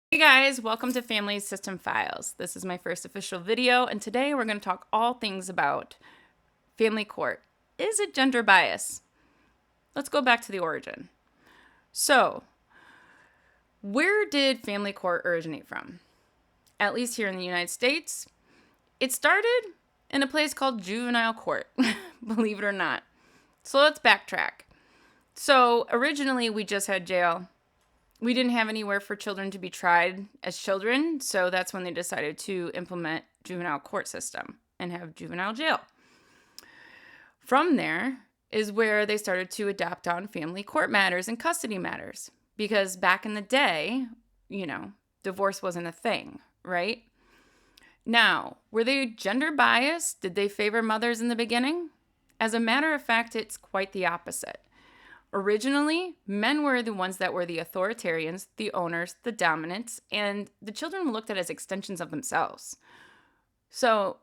Hey guys, welcome to Family System Files. This is my first official video, and today we're going to talk all things about family court. Is it gender bias? Let's go back to the origin. So, where did family court originate from? At least here in the United States, it started in a place called juvenile court, believe it or not. So let's backtrack. So originally we just had jail. We didn't have anywhere for children to be tried as children, so that's when they decided to implement juvenile court system and have juvenile jail. From there is where they started to adapt on family court matters and custody matters, because back in the day, divorce wasn't a thing, right? Now, were they gender biased? Did they favor mothers in the beginning? As a matter of fact, it's quite the opposite. Originally, men were the ones that were the authoritarians, the owners, the dominants, and the children were looked at as extensions of themselves. So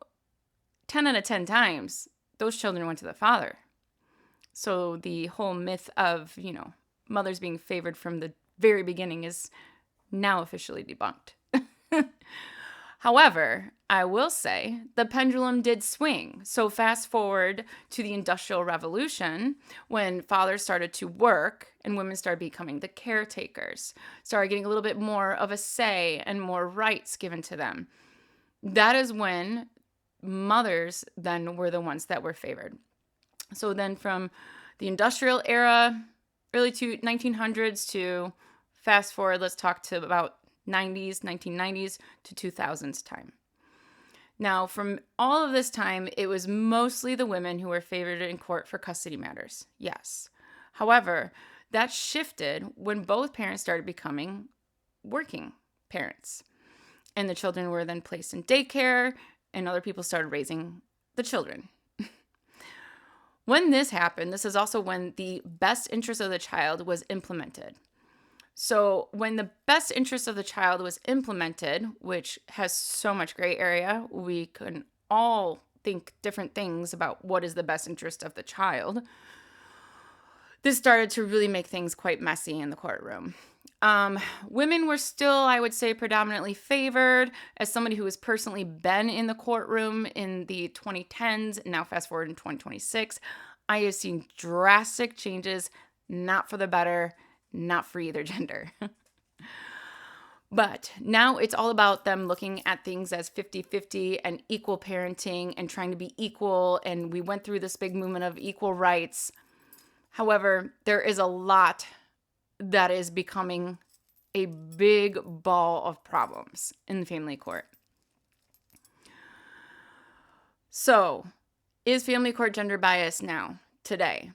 10 out of 10 times, those children went to the father. So the whole myth of, mothers being favored from the very beginning is now officially debunked. However, I will say the pendulum did swing. So fast forward to the Industrial Revolution, when fathers started to work and women started becoming the caretakers, started getting a little bit more of a say and more rights given to them. That is when mothers then were the ones that were favored. So then from the industrial era, early to 1900s to fast forward, let's talk to about 1990s to 2000s time. Now, from all of this time, it was mostly the women who were favored in court for custody matters. Yes. However, that shifted when both parents started becoming working parents. And the children were then placed in daycare, and other people started raising the children. When this happened, this is also when the best interest of the child was implemented. So when the best interest of the child was implemented, which has so much gray area, we can all think different things about what is the best interest of the child. This started to really make things quite messy in the courtroom. Women were still, I would say, predominantly favored. As somebody who has personally been in the courtroom in the 2010s, now fast forward in 2026, I have seen drastic changes, not for the better, not for either gender. But now it's all about them looking at things as 50-50 and equal parenting and trying to be equal. And we went through this big movement of equal rights. However, there is a lot that is becoming a big ball of problems in the family court. So, is family court gender bias now, today?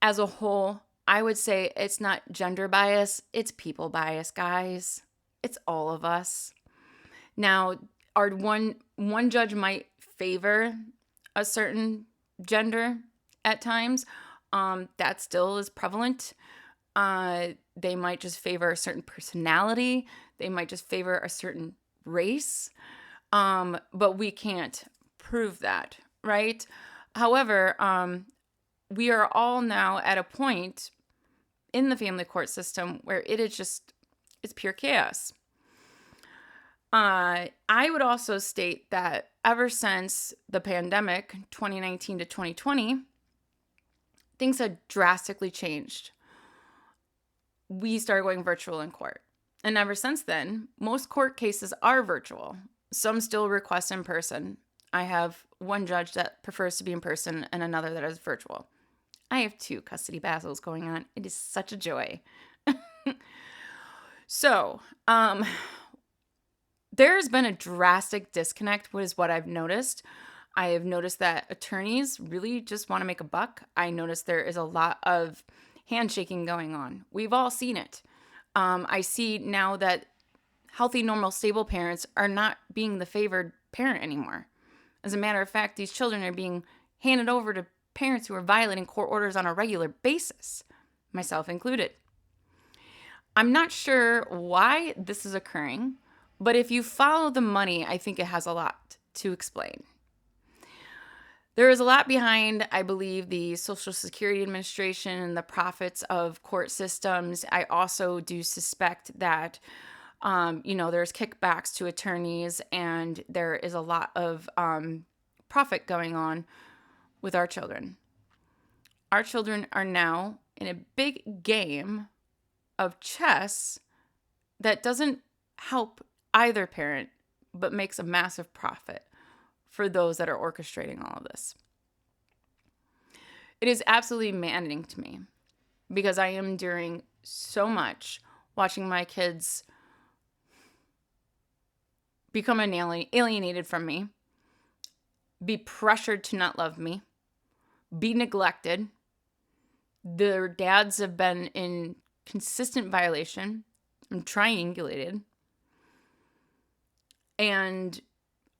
As a whole, I would say it's not gender bias, it's people bias, guys. It's all of us. Now, our one judge might favor a certain gender at times. That still is prevalent. They might just favor a certain personality. They might just favor a certain race. But we can't prove that, right? However, we are all now at a point in the family court system where it's pure chaos. I would also state that ever since the pandemic, 2019 to 2020, things have drastically changed. We started going virtual in court. And ever since then, most court cases are virtual. Some still request in person. I have one judge that prefers to be in person and another that is virtual. I have 2 custody battles going on. It is such a joy. So, there's been a drastic disconnect, is what I've noticed. I have noticed that attorneys really just want to make a buck. I noticed there is a lot of handshaking going on. We've all seen it. I see now that healthy, normal, stable parents are not being the favored parent anymore. As a matter of fact, these children are being handed over to parents who are violating court orders on a regular basis, myself included. I'm not sure why this is occurring, but if you follow the money, I think it has a lot to explain. There is a lot behind, I believe, the Social Security Administration and the profits of court systems. I also do suspect that There's kickbacks to attorneys, and there is a lot of profit going on with our children. Our children are now in a big game of chess that doesn't help either parent, but makes a massive profit for those that are orchestrating all of this. It is absolutely maddening to me because I am enduring so much watching my kids become alienated from me, be pressured to not love me, be neglected. Their dads have been in consistent violation and triangulated. And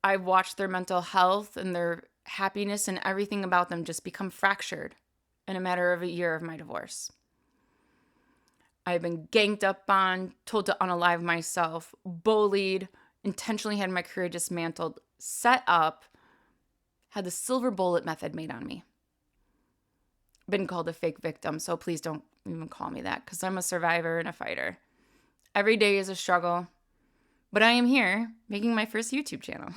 I've watched their mental health and their happiness and everything about them just become fractured in a matter of a year of my divorce. I've been ganged up on, told to unalive myself, bullied, intentionally had my career dismantled, set up, had the silver bullet method made on me. Been called a fake victim, so please don't even call me that because I'm a survivor and a fighter. Every day is a struggle, but I am here making my first YouTube channel.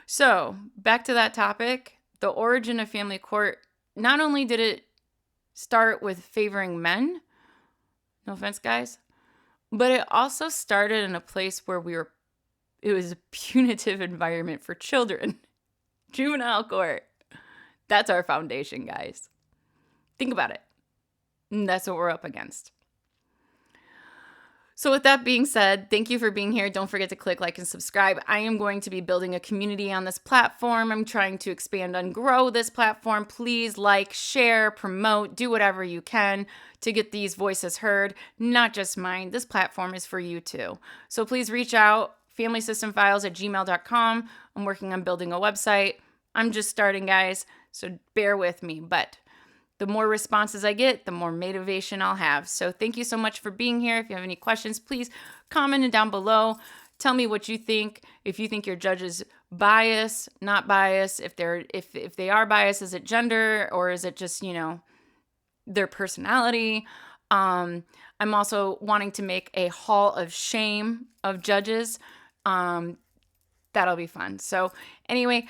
So, back to that topic, the origin of family court, not only did it start with favoring men, no offense, guys, but it also started in a place where it was a punitive environment for children. Juvenile court. That's our foundation, guys. Think about it. And that's what we're up against. So with that being said, thank you for being here. Don't forget to click like and subscribe. I am going to be building a community on this platform. I'm trying to expand and grow this platform. Please like, share, promote, do whatever you can to get these voices heard, not just mine. This platform is for you too. So please reach out, familysystemfiles@gmail.com. I'm working on building a website. I'm just starting, guys, so bear with me. But the more responses I get, the more motivation I'll have. So thank you so much for being here. If you have any questions, please comment it down below. Tell me what you think. If you think your judge is biased, not biased, if they are biased, is it gender or is it just, their personality? I'm also wanting to make a hall of shame of judges. That'll be fun. So anyway,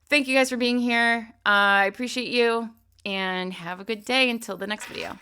thank you guys for being here. I appreciate you. And have a good day until the next video.